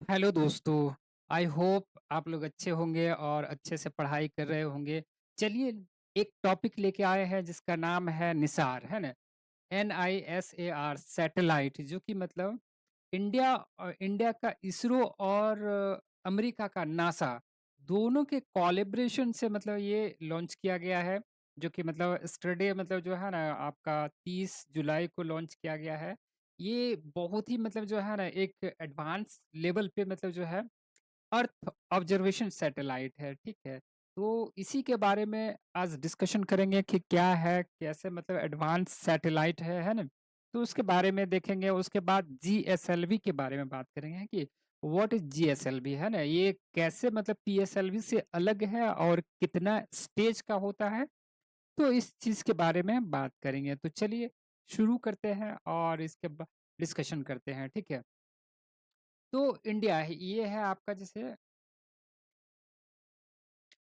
Hello दोस्तों, I hope आप लोग अच्छे होंगे और अच्छे से पढ़ाई कर रहे होंगे। चलिए एक टॉपिक लेके आए हैं जिसका नाम है निसार, है ना? NISAR सैटेलाइट जो कि मतलब इंडिया का इसरो और अमेरिका का नासा दोनों के कोलैबोरेशन से मतलब ये लॉन्च किया गया है, जो कि मतलब स्टरडे मतलब जो है ना आपका 30 जुलाई को लॉन्च किया गया है। ये बहुत ही मतलब जो है ना एक एडवांस लेवल पे मतलब जो है अर्थ ऑब्जर्वेशन सैटेलाइट है, ठीक है? तो इसी के बारे में आज डिस्कशन करेंगे कि क्या है, कैसे मतलब एडवांस सैटेलाइट है ना? तो उसके बारे में देखेंगे, उसके बाद जीएसएलवी के बारे में बात करेंगे कि व्हाट इज़ जीएसएलवी, है ना? ये कैसे मतलब पीएसएलवी से अलग है और कितना स्टेज का होता है? तो इस चीज़ के बारे में बात करेंगे। तो चलिए शुरू करते हैं और इसके बा डिस्कशन करते हैं, ठीक है? तो इंडिया है, ये है आपका जैसे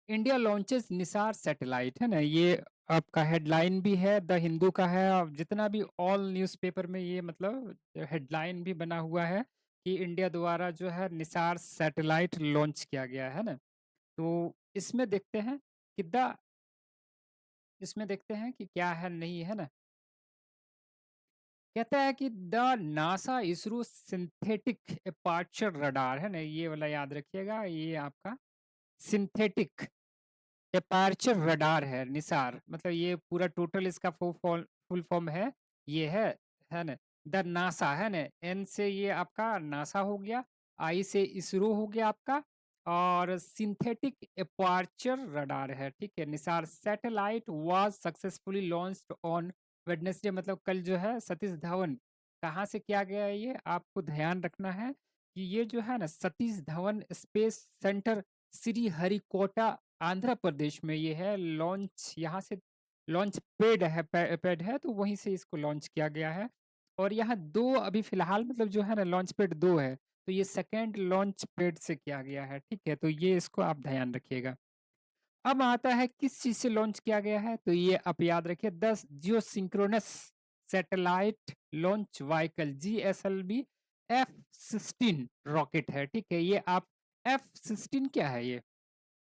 इंडिया लॉन्चेस निसार सैटेलाइट, है ना? ये आपका हेडलाइन भी है, द हिंदू का है और जितना भी ऑल न्यूज़पेपर में ये मतलब हेडलाइन भी बना हुआ है कि इंडिया द्वारा जो है निसार सैटेलाइट लॉन्च किया गया है ना? तो इसमें देखते हैं कि द इसमें देखते हैं कि क्या है, नहीं है ना? कहता है कि the NASA ISRO synthetic aperture radar, है ना? ये वाला याद रखिएगा, ये आपका सिंथेटिक एपर्चर रडार है निसार, मतलब ये पूरा टोटल इसका फुल फॉर्म है, ये है ना? द नासा, है ना? एन से ये आपका नासा हो गया, आई से इसरो हो गया आपका, और सिंथेटिक एपर्चर रडार है, ठीक है? NISAR satellite was successfully launched on Wednesday, मतलब कल जो है सतीश धवन कहाँ से किया गया है, ये आपको ध्यान रखना है कि ये जो है ना सतीश धवन स्पेस सेंटर श्री हरिकोटा आंध्र प्रदेश में ये है लॉन्च, यहाँ से लॉन्च पैड है, तो वहीं से इसको लॉन्च किया गया है। और यहाँ दो अभी फिलहाल मतलब जो है ना लॉन्च पैड दो है, तो ये सेकेंड लॉन्च पैड से किया गया है, ठीक है? तो ये इसको आप ध्यान रखिएगा। अब आता है किस चीज से लॉन्च किया गया है, तो ये आप याद रखिए 10 geosynchronous satellite launch vehicle GSLV F-16 rocket है, ठीक है? ये आप F-16 क्या है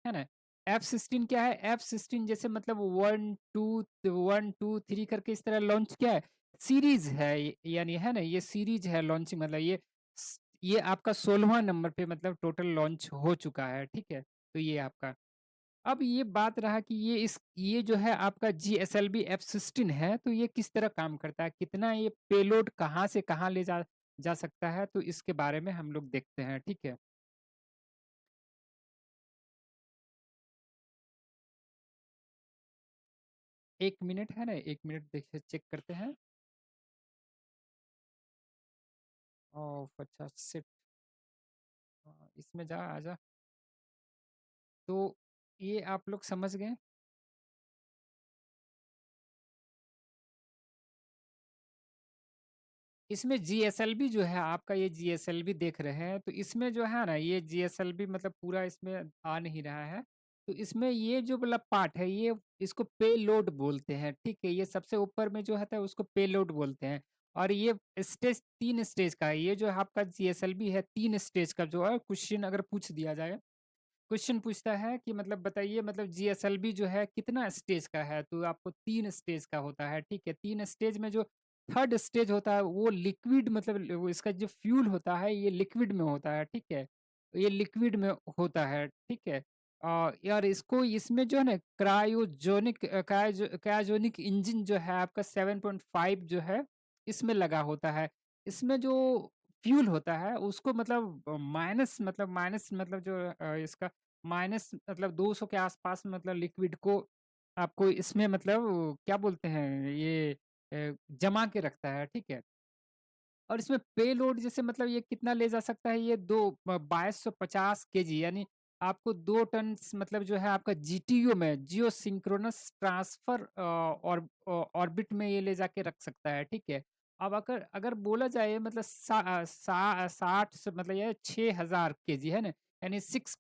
ना? F-16 क्या है? F-16 जैसे मतलब 1 2 करके इस तरह लॉन्च किया है, सीरीज है यानी, है ना? ये सीरीज है लॉन्चिंग, मतलब ये आपका 16वां नंबर पे मतलब टोटल लॉन्च हो चुका है, ठीक है? तो ये आपका अब ये बात रहा कि ये जो है आपका GSLV F-16 है, तो ये किस तरह काम करता है, कितना ये पेलोड कहाँ से कहाँ ले जा जा सकता है, तो इसके बारे में हम लोग देखते हैं, ठीक है? 1 मिनट, है ना? 1 मिनट देखिए, चेक करते हैं। ओह अच्छा, शिट! इसमें जा आजा। तो ये आप लोग समझ गए। इसमें जीएसएलवी जो है आपका, ये जीएसएलवी देख रहे हैं, तो इसमें जो है ना ये जीएसएलवी मतलब पूरा इसमें आ नहीं रहा है। तो इसमें ये जो वाला पार्ट है, ये इसको पेलोड बोलते हैं, ठीक है? ये सबसे ऊपर में जो होता है उसको पेलोड बोलते हैं। और ये स्टेज 3 स्टेज का है, ये जो आपका जीएसएलवी है 3 स्टेज का जो है। क्वेश्चन अगर पूछ दिया जाए, क्वेश्चन पूछता है कि मतलब बताइए मतलब जीएसएलवी जो है कितना स्टेज का है, तो आपको 3 स्टेज का होता है, ठीक है? 3 स्टेज में जो थर्ड स्टेज होता है वो लिक्विड, मतलब वो इसका जो फ्यूल होता है ये लिक्विड में होता है, ठीक है? ये लिक्विड में होता है, ठीक है? यार इसको इसमें जो है ना क्रायोजेनिक इंजन जो है आपका 7.5 जो है इसमें लगा होता है। इसमें जो फ्यूल होता है उसको मतलब माइनस मतलब जो इसका माइनस मतलब 200 के आसपास मतलब लिक्विड को आपको इसमें मतलब क्या बोलते हैं ये जमा के रखता है, ठीक है? और इसमें पेलोड जैसे मतलब ये कितना ले जा सकता है, ये 2250 केजी, यानी आपको 2 टन मतलब जो है आपका जीटीयू में जियो सिंक्रोनस ट्रांसफर और ऑर्बिट में ये ले जाके रख सकता है, ठीक है? अब अगर अगर बोला जाए मतलब 60 से मतलब ये 6000 केजी, है ना? यानी 6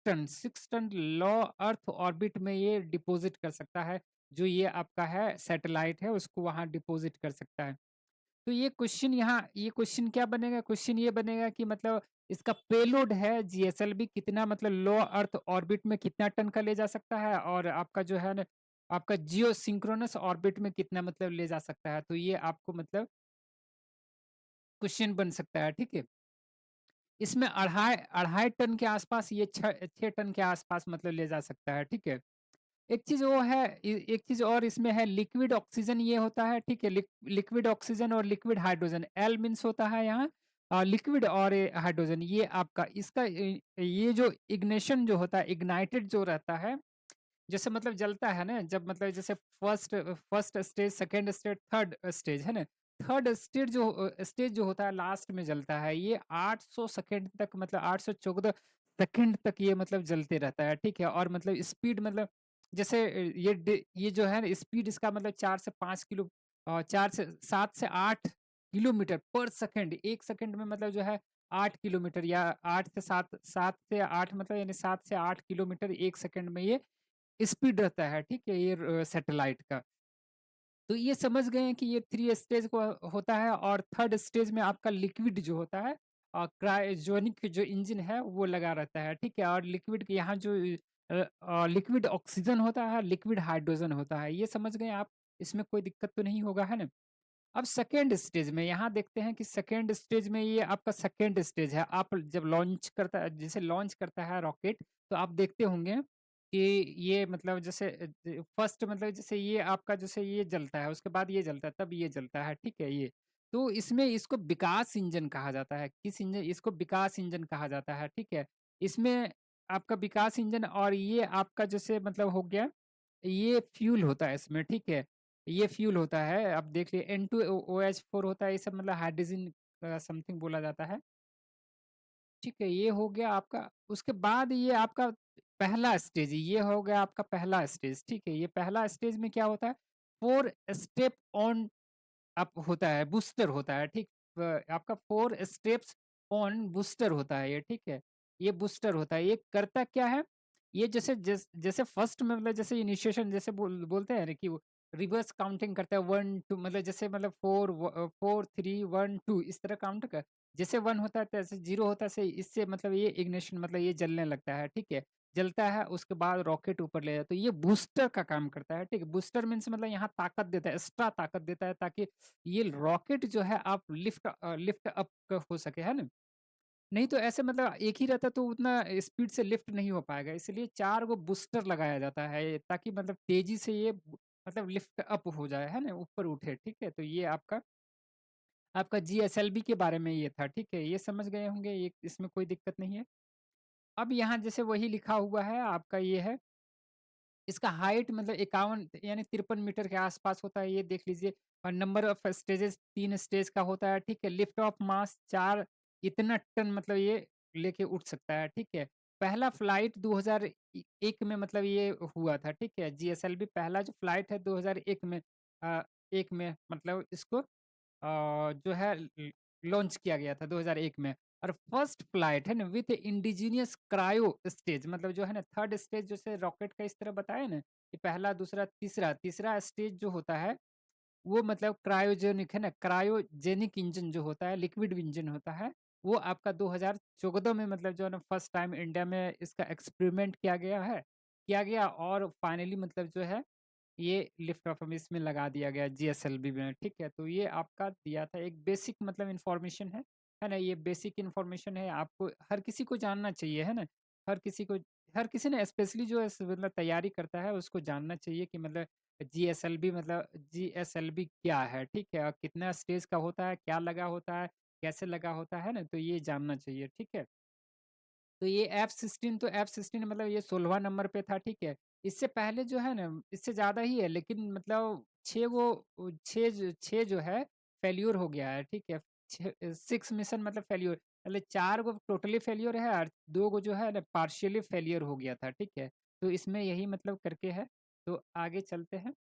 टन लॉ अर्थ ऑर्बिट में ये डिपॉजिट कर सकता है। जो ये आपका है सैटेलाइट है उसको वहां डिपॉजिट कर सकता है। तो ये क्वेश्चन क्या बनेगा? क्वेश्चन ये बनेगा कि मतलब इसका पेलोड है जीएसएलवी कितना, मतलब लो अर्थ ऑर्बिट में कितना टन का ले जा सकता है, और आपका जो है ना आपका जियो सिंक्रोनस ऑर्बिट में कितना मतलब ले जा सकता है। तो ये आपको मतलब क्वेश्चन बन सकता है, ठीक है। इसमें अढ़ाई अढ़ाई टन के आसपास, ये 6 टन के आसपास मतलब ले जा सकता है, ठीक है। एक चीज वो है, एक चीज और इसमें है, लिक्विड ऑक्सीजन ये होता है, ठीक है। लिक्विड ऑक्सीजन और लिक्विड हाइड्रोजन, एल मीन्स होता है यहाँ लिक्विड, और हाइड्रोजन ये आपका इसका ये जो इग्निशन जो होता है, इग्नाइटेड जो रहता है, जैसे मतलब जलता है ना, जब मतलब जैसे first first stage, second stage, third stage है ना, थर्ड स्टेज जो होता है लास्ट में जलता है, ये 800 सेकंड तक, मतलब 814 सेकंड तक ये मतलब जलते रहता है, ठीक है। और मतलब स्पीड मतलब जैसे ये जो है ना स्पीड इसका मतलब 4 से 5 किलो 4 से 7 से 8 किलोमीटर पर सेकंड, 1 सेकंड में मतलब जो है 8 किलोमीटर, या 8 से 7, 7 से 8 मतलब यानी 7 से 8 किलोमीटर 1 सेकंड में ये स्पीड रहता है, ठीक है, ये सैटेलाइट का। तो ये समझ गए हैं कि ये 3 स्टेज को होता है, और थर्ड स्टेज में आपका लिक्विड जो होता है क्रायोजेनिक जो इंजन है वो लगा रहता है, ठीक है। और लिक्विड के यहाँ जो लिक्विड ऑक्सीजन होता है, लिक्विड हाइड्रोजन होता है, ये समझ गए आप। इसमें कोई दिक्कत तो नहीं होगा, है ना। अब सेकेंड स्टेज में यहाँ देखते हैं कि सेकेंड स्टेज में ये आपका सेकेंड स्टेज है। आप जब लॉन्च करता है, जैसे लॉन्च करता है रॉकेट, तो आप देखते होंगे कि ये मतलब जैसे फर्स्ट मतलब जैसे ये आपका जैसे ये जलता है, उसके बाद ये जलता है, तब ये जलता है, ठीक है। ये तो इसमें इसको विकास इंजन कहा जाता है। किस इंजन? इसको विकास इंजन कहा जाता है, ठीक है। इसमें आपका विकास इंजन, और ये आपका जैसे मतलब हो गया, ये फ्यूल होता है इसमें, ठीक है। ये फ्यूल होता है, आप देख लिए N2OH4 होता है, ये सब मतलब हाइड्रोजन समथिंग बोला जाता है, ठीक है। ये हो गया आपका, उसके बाद ये आपका पहला स्टेज, ये हो गया आपका पहला स्टेज, ठीक है। ये पहला स्टेज में क्या होता है, 4 स्टेप ऑन अप होता है, बूस्टर होता है, ठीक। आपका 4 स्टेप्स ऑन बूस्टर होता है ये, ठीक है। ये बूस्टर होता है, ये करता क्या है, ये जैसे फर्स्ट में मतलब जैसे इनिशिएशन, जैसे बोलते हैं ना कि वो रिवर्स काउंटिंग करता है, 1 2, मतलब जैसे मतलब 4 4 3 1 2 इस तरह काउंट कर, जैसे 1 होता है तो ऐसे 0 होता है, इससे मतलब ये इग्निशन मतलब ये जलने लगता है, ठीक है। जलता है, उसके बाद रॉकेट ऊपर ले जाता है, तो ये बूस्टर का काम करता है, ठीक है। बूस्टर मीन्स मतलब यहाँ ताकत देता है, एक्स्ट्रा ताकत देता है, ताकि ये रॉकेट जो है आप लिफ्ट अप हो सके, है ना। नहीं तो ऐसे मतलब एक ही रहता तो उतना स्पीड से लिफ्ट नहीं हो पाएगा, इसलिए 4 गो बूस्टर लगाया जाता है, ताकि मतलब तेजी से ये मतलब लिफ्ट अप हो जाए, है ना, ऊपर उठे, ठीक है। तो ये आपका आपका जीएसएलवी के बारे में ये था, ठीक है। ये समझ गए होंगे, ये इसमें कोई दिक्कत नहीं है। अब यहाँ जैसे वही लिखा हुआ है आपका, ये है इसका हाइट मतलब 51 यानी 53 मीटर के आसपास होता है, ये देख लीजिए। और नंबर ऑफ स्टेजेस 3 स्टेज का होता है, ठीक है। लिफ्ट ऑफ मास 4 इतना टन मतलब ये लेके उठ सकता है, ठीक है। पहला फ्लाइट 2001 में मतलब ये हुआ था, ठीक है। जीएसएलवी पहला जो फ्लाइट है 2001 में, 1 में मतलब इसको जो है लॉन्च किया गया था 2001 में। और फर्स्ट फ्लाइट है ना विथ इंडिजीनियस क्रायो स्टेज, मतलब जो है ना थर्ड स्टेज जैसे रॉकेट का इस तरह बताया ना कि पहला, दूसरा, तीसरा, तीसरा स्टेज जो होता है वो मतलब क्रायोजेनिक है ना, क्रायोजेनिक इंजन जो होता है, लिक्विड इंजन होता है, वो आपका 2014 में मतलब जो है ना फर्स्ट टाइम इंडिया में इसका एक्सपेरिमेंट किया गया, और फाइनली मतलब जो है ये लिफ्ट ऑफ हम इसमें लगा दिया गया जीएसएलवी में, ठीक है। तो ये आपका दिया था एक बेसिक मतलब इन्फॉर्मेशन है ना, ये बेसिक इन्फॉर्मेशन है, आपको हर किसी को जानना चाहिए, है ना। हर किसी को, हर किसी ने स्पेशली जो है मतलब तैयारी करता है उसको जानना चाहिए कि मतलब जीएसएलवी क्या है, ठीक है, और कितना स्टेज का होता है, क्या लगा होता है, कैसे लगा होता है ना, तो ये जानना चाहिए, ठीक है। तो ये F-16 मतलब ये 16वाँ नंबर पे था, ठीक है। इससे पहले जो है ना, इससे ज़्यादा ही है, लेकिन मतलब 6 जो है फेल्योर हो गया है, ठीक है। 6 मिशन मतलब फेल्योर, मतलब 4 गो टोटली फेल्योर है, और 2 गो जो है ना पार्शियली फेल्योर हो गया था, ठीक है। तो इसमें यही मतलब करके है, तो आगे चलते हैं।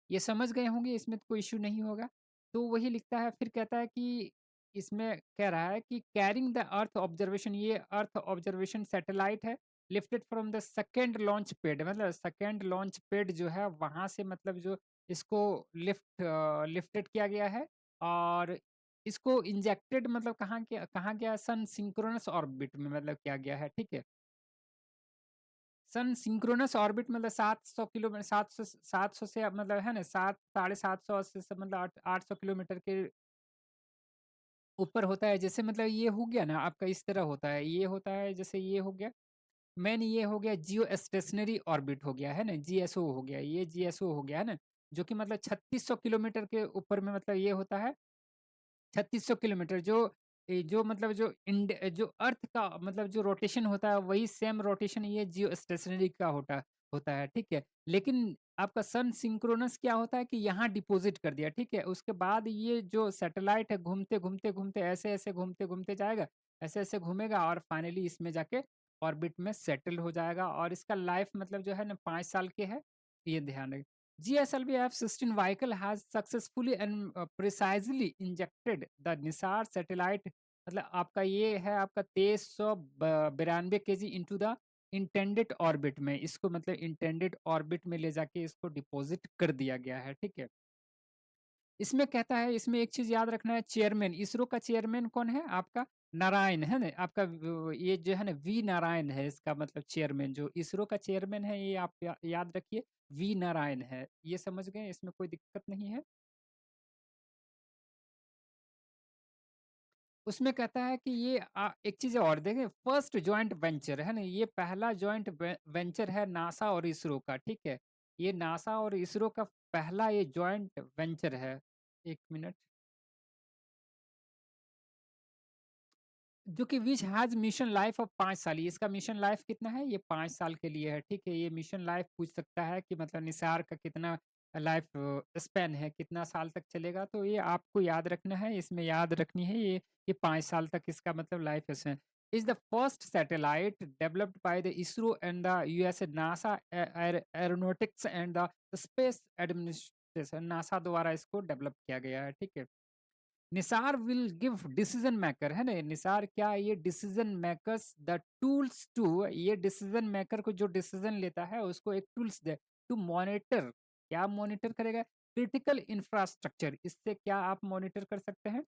ये समझ गए होंगे, इसमें तो कोई इश्यू नहीं होगा। तो वही लिखता है, फिर कहता है कि इसमें कह रहा है कि कैरिंग द अर्थ ऑब्जर्वेशन, ये अर्थ ऑब्जर्वेशन सैटेलाइट है, lifted from the second launch pad, मतलब सेकंड लॉन्च पैड जो है वहाँ से मतलब जो इसको लिफ्टेड किया गया है और इसको इंजेक्टेड मतलब कहाँ गया सन सिंक्रोनस ऑर्बिट में मतलब किया गया है, ठीक है? सन सिंक्रोनस ऑर्बिट मतलब 700 किलोमीटर 700 से मतलब है ना 7 साढ़े 700 से मतलब 800 किलोमीटर के ऊपर होता है। जैसे मतलब ये हो गया ना आपका इस तरह होता है, ये होता है जैसे ये हो गया, मेन ये हो गया जियो स्टेशनरी ऑर्बिट हो गया है ना, जीएसओ हो गया, ये जीएसओ हो गया है ना, जो कि मतलब 3600 किलोमीटर के ऊपर में मतलब ये होता है 3600 किलोमीटर जो मतलब जो अर्थ का मतलब जो रोटेशन होता है वही सेम रोटेशन ये जियो स्टेशनरी का होता है, ठीक है? लेकिन आपका सन सिंक्रोनस क्या होता है कि यहाँ डिपॉज़िट कर दिया, ठीक है? उसके बाद ये जो सैटेलाइट है घूमते-घूमते-घूमते ऐसे-ऐसे घूमते-घूमते जाएगा, ऐसे-ऐसे घूमेगा और फाइनली इसमें जाके ऑर्बिट में सेटल हो जाएगा और इसका लाइफ मतलब जो है ना 5 साल के है, ये ध्यान रखें। GSLV F-16 vehicle has successfully and precisely injected the Nisar satellite मतलब आपका ये है आपका 2392 KG into the intended orbit में इसको मतलब इंटेंडेड ऑर्बिट में ले जाके इसको डिपॉजिट कर दिया गया है, ठीक है? इसमें कहता है इसमें एक चीज़ याद रखना है चेयरमैन इसरो का चेयरमैन कौन है? आपका नारायण है ना? आपका ये जो है ना वी नारायण है इसका मतलब चेयरमैन जो इसरो का चेयरमैन है ये आप याद रखिए वी नारायण है। ये समझ गए इसमें कोई दिक्कत नहीं है। उसमें कहता है कि ये एक चीज़ और देखें फर्स्ट जॉइंट वेंचर है ना? ये पहला जॉइंट वेंचर है नासा और इसरो का, ठीक है? ये नासा और इसरो का पहला ये जॉइंट वेंचर है। 1 मिनट। जो कि which has mission life of 5 साल, ये इसका मिशन लाइफ कितना है? ये 5 साल के लिए है, ठीक है? ये मिशन लाइफ पूछ सकता है कि मतलब निसार का कितना लाइफ स्पैन है, कितना साल तक चलेगा? तो ये आपको याद रखना है, इसमें याद रखनी है ये 5 साल तक इसका मतलब life span is the first satellite developed by the ISRO and the USA NASA aeronautics and the space administration NASA द्वारा इसको डेवलप किया गया है, ठीक है? NISAR will give decision maker है ना निसार क्या ये decision makers the tools to ये डिसीजन मेकर को जो डिसीजन लेता है उसको एक टूल्स दे टू मॉनिटर क्या मॉनिटर करेगा क्रिटिकल इंफ्रास्ट्रक्चर इससे क्या आप मॉनिटर कर सकते हैं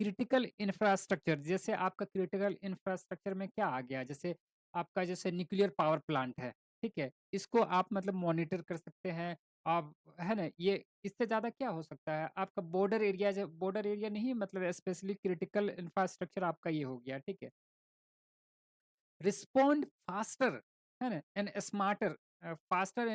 क्रिटिकल इंफ्रास्ट्रक्चर जैसे आपका क्रिटिकल इंफ्रास्ट्रक्चर में क्या आ गया जैसे आपका जैसे न्यूक्लियर पावर प्लांट है ठीक है इसको आप मतलब मॉनिटर कर सकते हैं आप है ना ये इससे ज्यादा क्या हो सकता है आपका बॉर्डर एरिया नहीं मतलब स्पेशली क्रिटिकल इंफ्रास्ट्रक्चर आपका ये हो गया ठीक है रिस्पॉन्ड फास्टर है ना and smarter faster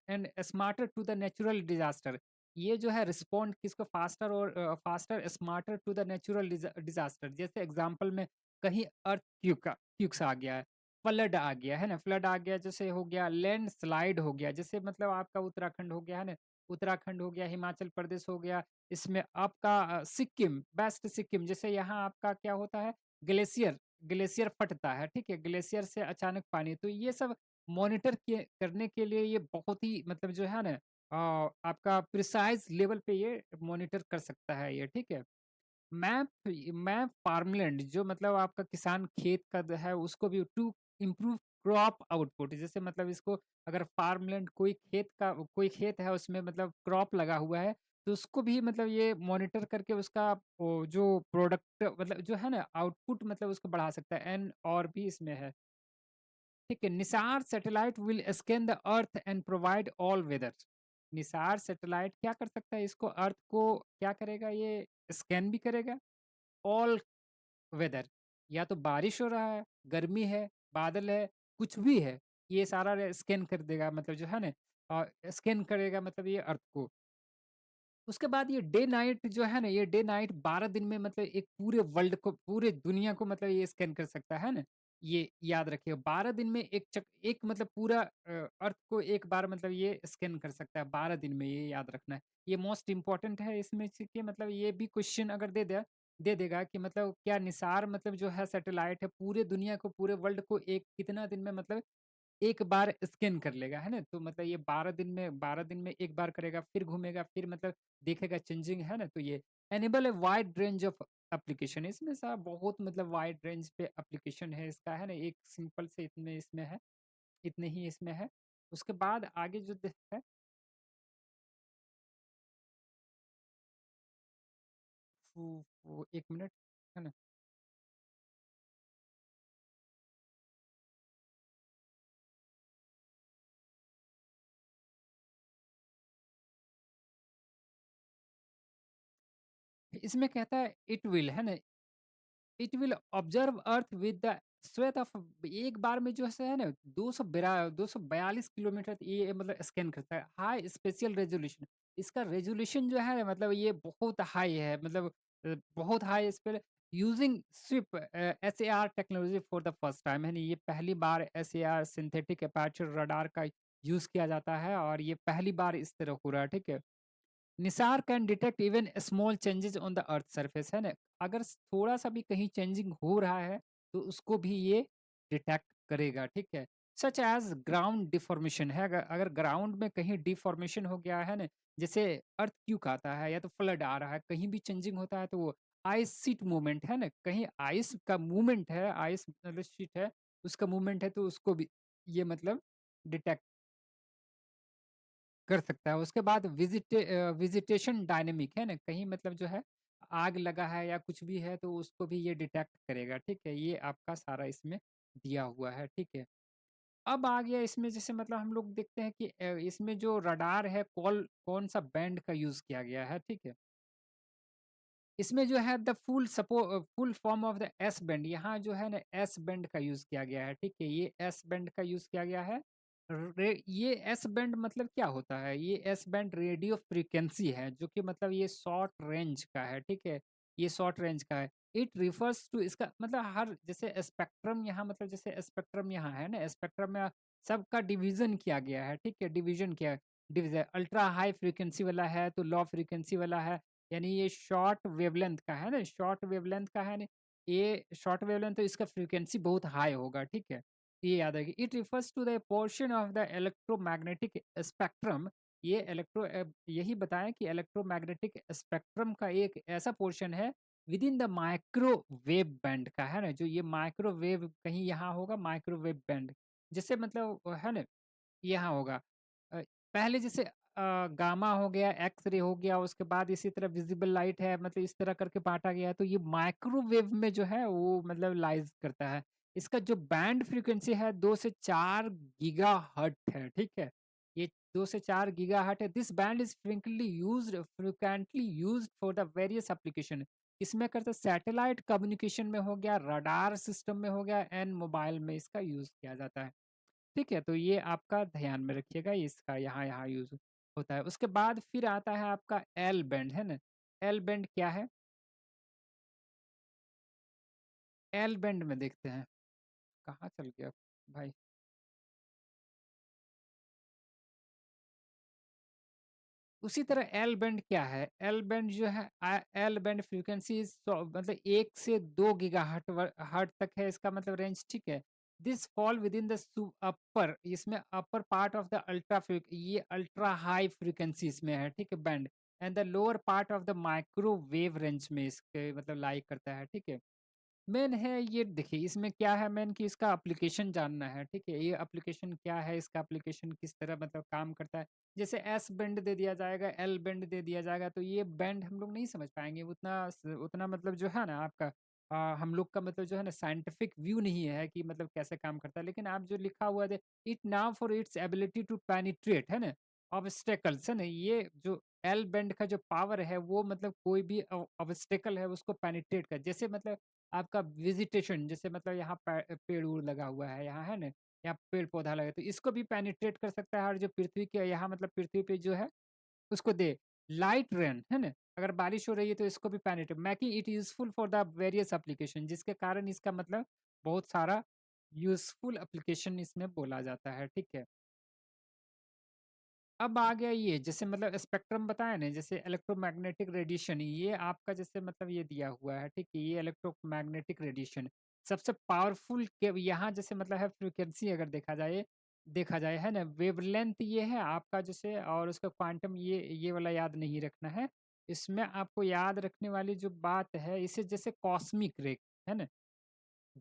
and smarter to the natural disaster ये जो है रिस्पॉन्ड किसको फास्टर और faster smarter to the natural disaster जैसे एग्जांपल में कहीं अर्थ क्यूक्स आ गया है फ्लड आ गया है ना फ्लड आ गया जैसे हो गया लैंड स्लाइड हो गया जैसे मतलब आपका उत्तराखंड हो गया है ना उत्तराखंड हो गया हिमाचल प्रदेश हो गया इसमें आपका सिक्किम वेस्ट सिक्किम जैसे यहाँ आपका क्या होता है ग्लेशियर ग्लेशियर फटता है, ठीक है? ग्लेशियर से अचानक पानी तो ये सब मॉनिटर किए करने के लिए ये बहुत ही मतलब जो है ना आपका प्रिसाइज़ लेवल पे ये मॉनिटर कर सकता है ये, ठीक है? मैप मैप फार्मलैंड जो मतलब आपका किसान खेत का है उसको भी टू इम्प्रूव क्रॉप आउटपुट जैसे मतलब इसको अगर फार्मलैंड कोई खेत है उसमें मतलब क्रॉप लगा हुआ है तो उसको भी मतलब ये मॉनिटर करके उसका जो प्रोडक्ट मतलब जो है ना आउटपुट मतलब उसको बढ़ा सकता है एन और भी इसमें है ठीक है NISAR satellite will scan the earth and provide all weather NISAR satellite क्या कर सकता है इसको अर्थ को क्या करेगा ये स्कैन भी करेगा ऑल वेदर या तो बारिश हो रहा है, गर्मी है, बादल है, कुछ भी है, ये सारा स्कैन कर देगा मतलब जो है ना स्कैन करेगा मतलब ये अर्थ को। उसके बाद ये डे नाइट जो है ना, ये डे नाइट 12 दिन में मतलब एक पूरे वर्ल्ड को, पूरे दुनिया को मतलब ये स्कैन कर सकता है ना? ये याद रखिए 12 दिन में एक मतलब पूरा अर्थ को एक बार मतलब ये स्कैन कर सकता है 12 दिन में, ये याद रखना है। ये मोस्ट इम्पोर्टेंट है इसमें से कि मतलब ये भी क्वेश्चन अगर दे देगा कि मतलब क्या निसार मतलब जो है सैटेलाइट है पूरे दुनिया को, पूरे वर्ल्ड को एक कितना दिन में मतलब एक बार स्कैन कर लेगा, है ना? तो मतलब ये 12 दिन में एक बार करेगा, फिर घूमेगा, फिर मतलब देखेगा चेंजिंग है ना? तो ये enable a wide range of application इसमें सा बहुत मतलब वाइड रेंज पे एप्लीकेशन है इसका, है ना? एक सिंपल से इतने इसमें है, इतने ही इसमें है। उसके बाद आगे जो है वो 1 मिनट, है ना? इसमें कहता है इट विल, है ना? It will observe earth with the swathe of, एक बार में जो है ना 242 किलोमीटर ये मतलब स्कैन करता है, हाई स्पेशियल रेजोल्यूशन। इसका रेजोल्यूशन जो है मतलब ये बहुत हाई है, मतलब बहुत हाई इस पर यूजिंग स्विप S A R technology for the first time, है ना? ये पहली बार S A R synthetic aperture radar का यूज किया जाता है और ये पहली बार इस तरह हो रहा है, ठीक है? Nisar can detect even small changes on the earth surface, है ना? अगर थोड़ा सा भी कहीं चेंजिंग हो रहा है तो उसको भी ये डिटेक्ट करेगा, ठीक है? सच एज ग्राउंड डिफॉर्मेशन है, अगर अगर ग्राउंड में कहीं डिफॉर्मेशन हो गया है ना, जैसे अर्थ क्यों आता है या तो फ्लड आ रहा है, कहीं भी चेंजिंग होता है तो वो आइस सीट मूवमेंट है ना, कहीं आइस का मूवमेंट है, आइस मतलब शीट है, उसका मूवमेंट है तो उसको भी ये मतलब डिटेक्ट कर सकता है। उसके बाद विजिटेशन डायनेमिक, है ना? कहीं मतलब जो है आग लगा है या कुछ भी है तो उसको भी ये डिटेक्ट करेगा, ठीक है? ये आपका सारा इसमें दिया हुआ है, ठीक है? अब आ गया इसमें, जैसे मतलब हम लोग देखते हैं कि इसमें जो रडार है कौन-सा बैंड का यूज़ किया गया है, ठीक है? इसमें जो है the full form of the S band, यहाँ जो है ना एस बैंड का यूज़ किया गया है, ठीक है? ये एस बैंड का यूज़ किया गया है। ये एस बैंड मतलब क्या होता है? ये एस बैंड रेडियो फ्रीक्वेंसी है, जो कि मतलब ये शॉर्ट रेंज का है, ठीक है? ये शॉर्ट रेंज का है। इट रिफर्स टू, इसका मतलब हर जैसे स्पेक्ट्रम यहाँ मतलब जैसे स्पेक्ट्रम यहाँ है ना, स्पेक्ट्रम में सबका डिवीज़न किया गया है, ठीक है? डिवीज़न किया है, डिवीज़न अल्ट्रा हाई फ्रीक्वेंसी वाला है, तो लो फ्रीक्वेंसी वाला है। यानी ये शॉर्ट वेवलेंथ का है ना, शॉर्ट वेवलेंथ का है ना, ये शॉर्ट वेवलेंथ तो इसका फ्रीक्वेंसी बहुत हाई होगा, ठीक है? ये याद रखिए। It refers to the portion of the electromagnetic spectrum, ये यही बताएं कि इलेक्ट्रोमैग्नेटिक स्पेक्ट्रम का एक ऐसा पोर्शन है with in the microwave band का, है ना? जो ये माइक्रोवेव कहीं यहाँ होगा माइक्रोवेव बैंड, जैसे मतलब है ना यहाँ होगा। अ, पहले जैसे गामा हो गया, एक्स-रे हो गया, उसके बाद इसी तरह विज़िबल लाइट है, मतलब इस तरह करके बाँटा गया है, तो ये माइक्रोवेव में जो है वो मतलब लाइज़ करता है। इसका जो बैंड फ्रीक्वेंसी है 2 से 4 गीगाहर्ट्ज़ है, ठीक है? ये 2 से 4 गीगाहर्ट्ज़ है। This band is frequently used for the various application. इसमें करते सैटेलाइट कम्युनिकेशन में हो गया, रडार सिस्टम में हो गया एंड मोबाइल में इसका यूज़ किया जाता है। ठीक है? तो ये आपका ध्यान में रखिएगा, इसका यहाँ-यहाँ यूज़ होता है। उसके बाद फिर आता है आपका एल बैंड, है ना? एल बैंड क्या है? एल बैंड में देखते हैं, कहाँ चल गया भाई? उसी तरह एल बैंड क्या है? एल बैंड जो है एल बैंड फ्रीक्वेंसी मतलब 1 से 2 गीगाहर्ट हर्ट तक है इसका मतलब रेंज, ठीक है? This fall with in the upper, इसमें अपर पार्ट ऑफ द ये अल्ट्रा हाई फ्रीक्वेंसी इसमें है, ठीक है? Band and the lower part of the microwave range में इसके मतलब लाई करता है, ठीक है? मेन है ये, देखिए इसमें क्या है मेन कि इसका एप्लीकेशन जानना है, ठीक है? ये एप्लीकेशन क्या है, इसका एप्लीकेशन किस तरह मतलब काम करता है। जैसे एस बैंड दे दिया जाएगा, एल बैंड दे दिया जाएगा, तो ये बैंड हम लोग नहीं समझ पाएँगे उतना मतलब जो है ना आपका हम लोग का मतलब जो है ना साइंटिफिक व्यू नहीं है कि मतलब कैसे काम करता है। लेकिन आप जो लिखा हुआ है, it now for its ability to penetrate, है ना? ऑब्स्टेकल्स, है ना? ये जो एल बैंड का जो पावर है वो मतलब कोई भी ऑब्स्टेकल है उसको पेनिट्रेट कर, जैसे मतलब आपका वेजिटेशन, जैसे मतलब यहाँ पेड़-वूड़ लगा हुआ है, यहाँ है ना? यहाँ पेड़-पौधा लगा है, तो इसको भी पेनिट्रेट कर सकता है और जो पृथ्वी के यहाँ मतलब पृथ्वी पे जो है, उसको दे। लाइट रेन, है ना? अगर बारिश हो रही है तो इसको भी penetrate making it useful for the various application, जिसके कारण इसका मतलब बहुत सारा यूज़फुल एप्लीकेशन इसमें बोला जाता है, ठीक है? अब आ गया ये, जैसे मतलब स्पेक्ट्रम बताया ना, जैसे इलेक्ट्रोमैग्नेटिक रेडिएशन, ये आपका जैसे मतलब ये दिया हुआ है, ठीक है? ये इलेक्ट्रोमैग्नेटिक रेडिएशन सबसे पावरफुल के यहाँ जैसे मतलब है फ्रीक्वेंसी, अगर देखा जाए है ना, वेवलेंथ ये है आपका जैसे, और उसका क्वांटम ये वाला याद नहीं रखना है। इसमें आपको याद रखने वाली जो बात है, इसे जैसे कॉस्मिक रे, है ना?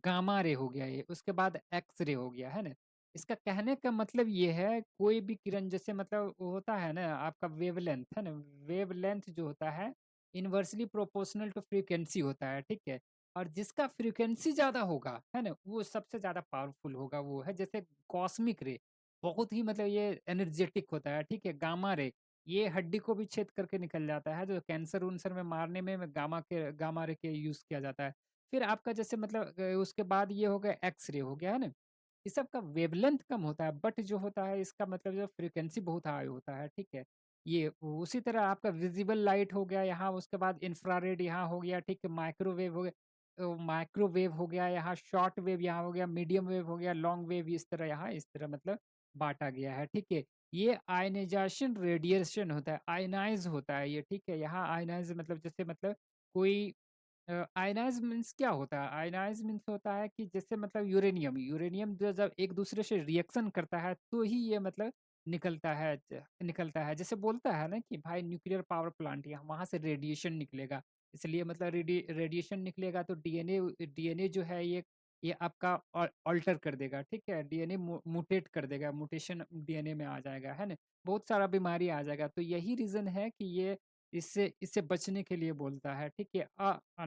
गामा रे हो गया ये, उसके बाद एक्स रे हो गया, है ना? इसका कहने का मतलब ये है, कोई भी किरण जैसे मतलब वो होता है ना आपका वेवलेंथ, है ना? वेवलेंथ जो होता है इन्वर्सली प्रोपोर्शनल टू फ्रीक्वेंसी होता है, ठीक है? और जिसका फ्रीक्वेंसी ज़्यादा होगा, है ना? वो सबसे ज़्यादा पावरफुल होगा वो है जैसे कॉस्मिक रे, बहुत ही मतलब ये एनर्जेटिक होता है, ठीक है? गामा रे, ये हड्डी को भी छेद करके निकल जाता है, जो कैंसर-वुन्सर में मारने में गामा रे के यूज़ किया जाता है। फिर आपका जैसे मतलब उसके बाद ये हो गया एक्स-रे हो गया, है ना? ये सब का वेवलेंथ कम होता है, बट जो होता है इसका मतलब जो फ्रीक्वेंसी बहुत हाई होता है, ठीक है? ये उसी तरह आपका विज़िबल लाइट हो गया यहाँ, उसके बाद इंफ्रारेड यहाँ हो गया, ठीक है? माइक्रोवेव हो गया माइक्रोवेव हो गया यहाँ, शॉर्ट वेव यहाँ हो गया, मीडियम वेव हो गया, लॉन्ग वेव इस तरह यहाँ इस तरह मतलब बाँटा गया है, ठीक है? ये आयनाइज़ेशन रेडिएशन होता है, आयनाइज़ होता है ये, ठीक है? यहाँ आयनाइज़ मतलब जैसे मतलब कोई आयनाइज़ मीन्स क्या होता है? आयनाइज़ मीन्स होता है कि जैसे मतलब यूरेनियम, यूरेनियम जो जब एक-दूसरे से रिएक्शन करता है, तो ही ये मतलब निकलता है। जैसे बोलता है ना कि भाई न्यूक्लियर पावर प्लांट यहाँ वहाँ से रेडिएशन निकलेगा। इसलिए मतलब रेडिएशन निकलेगा तो डीएनए जो है ये आपका अल्टर कर देगा, ठीक है? डीएनए म्यूटेट कर देगा, म्यूटेशन डीएनए में आ जाएगा, है ना? बहुत सारा बीमारी आ जाएगा। तो यही रीज़न है कि ये इससे इससे बचने के लिए बोलता है, ठीक है?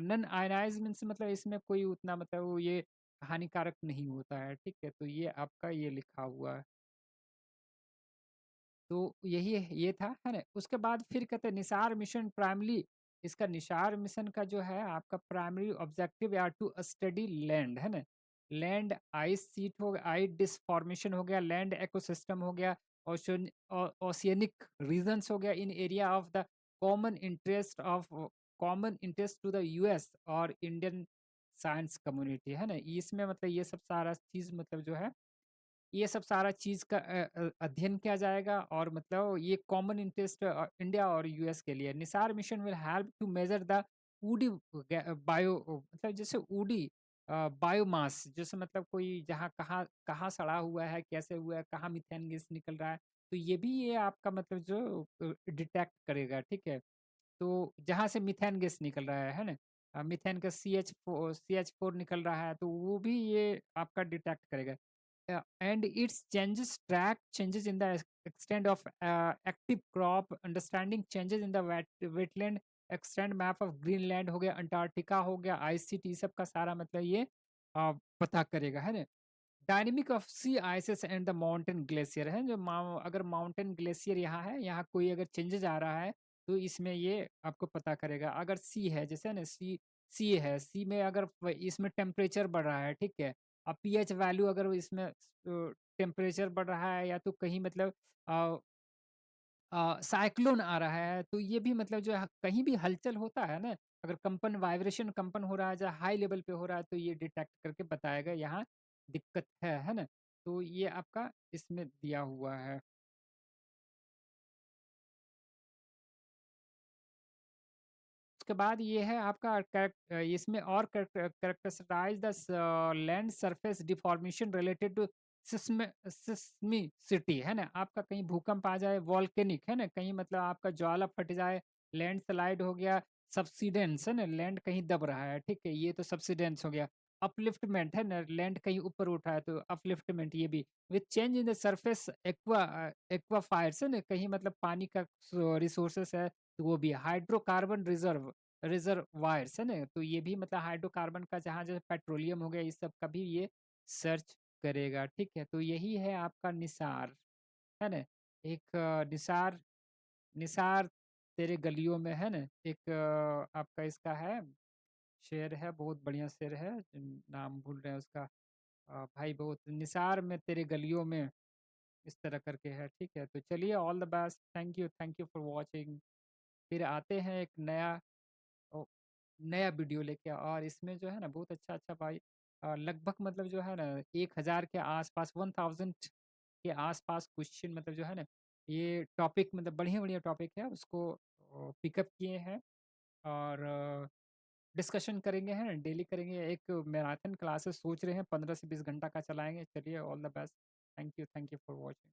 नॉन आयनाइज़ मीन्स मतलब इसमें कोई उतना मतलब वो ये हानिकारक नहीं होता है, ठीक है? तो ये आपका ये लिखा हुआ है। तो यही ये था, है ना? उसके बाद फिर कहते हैं निसार मिशन प्राइमरी इसका निसार मिशन का जो है आपका प्राइमरी ऑब्जेक्टिव या टू स्टडी लैंड, है ना? लैंड आइस शीट हो गया, आइस डिसफॉर्मेशन हो गया, लैंड इकोसिस्टम हो गया, ओशियनिक रीजन्स हो गया in area of the common interest of common interest to the US और इंडियन साइंस कम्युनिटी, है ना? इसमें मतलब ये सब सारा चीज़ मतलब जो है ये सब सारा चीज़ का अध्ययन किया जाएगा और मतलब ये कॉमन इंटरेस्ट इंडिया और यूएस के लिए NISAR mission will help to measure the woody bio मतलब जैसे वुडी बायोमास जैसे मतलब कोई जहाँ कहाँ कहाँ सड़ा हुआ है कैसे हुआ है कहाँ मीथेन गैस निकल रहा है तो ये भी ये आपका मतलब जो डिटेक्ट करेगा ठीक है तो जहाँ से मीथेन गैस निकल रहा है ना? मीथेन का CH4 निकल रहा है, तो वो भी ये आपका डिटेक्ट करेगा। And it's changes track changes in the extent of active crop, understanding changes in the wetland, extend map of Greenland हो गया, अंटार्कटिका हो गया, आइस शीट ये सब का सारा मतलब ये पता करेगा, है ना? Dynamic of sea ices and the mountain glacier है जो अगर माउंटेन ग्लेशियर यहाँ है यहाँ कोई अगर चेंजेस आ रहा है तो इसमें ये आपको पता करेगा अगर सी है जैसे ना सी है सी में अगर इसमें टेम्परेचर बढ़ रहा है ठीक है अब पीएच वैल्यू अगर इसमें टेम्परेचर बढ़ रहा है या तो कहीं मतलब साइक्लोन आ रहा है तो ये भी मतलब जो है कहीं भी हलचल होता है ना अगर कंपन वाइब्रेशन कंपन हो रहा है या हाई लेवल पे हो रहा है तो ये डिटेक्ट करके बताएगा यहाँ दिक्कत है ना तो ये आपका इसमें दिया हुआ है उसके बाद ये है आपका इसमें और characterize the land surface deformation related to seismicity है ना आपका कहीं भूकंप आ जाए वॉल्केनिक है ना कहीं मतलब आपका ज्वाला फट जाए लैंड स्लाइड हो गया सब्सिडेंस है ना लैंड कहीं दब रहा है ठीक है ये तो सब्सिडेंस हो गया अपलिफ्टमेंट है ना लैंड कहीं ऊपर उठा है तो अपलिफ्टमेंट ये भी with change in the surface aquifers है ना कहीं मतलब पानी का रिसोर्सेस है तो वो भी हाइड्रोकार्बन रिजर्वायर्स है ना तो ये भी मतलब हाइड्रोकार्बन का जहाँ जैसे पेट्रोलियम हो गया इस सब का भी ये सर्च करेगा ठीक है तो यही है आपका निसार है ना एक निसार निसार तेरे गलियों में है ना एक आपका इसका है शेर है बहुत बढ़िया शेर है नाम भूल रहे हैं उसका भाई बहुत निसार में तेरे गलियों में इस तरह करके है ठीक है तो चलिए all the best thank you for watching फिर आते हैं एक ओ, नया वीडियो लेके और इसमें जो है ना बहुत अच्छा भाई लगभग मतलब जो है ना 1000 के आसपास 1000 के आसपास क्वेश्चन मतलब जो है ना ये टॉपिक मतलब बढ़िया बढ़िया टॉपिक है उसको पिकअप किए हैं और डिस्कशन करेंगे हैं डेली करेंगे एक मैराथन क्लासेस सोच रहे हैं 15 से 20 घंटा का चलाएंगे चलिए all the best thank you for watching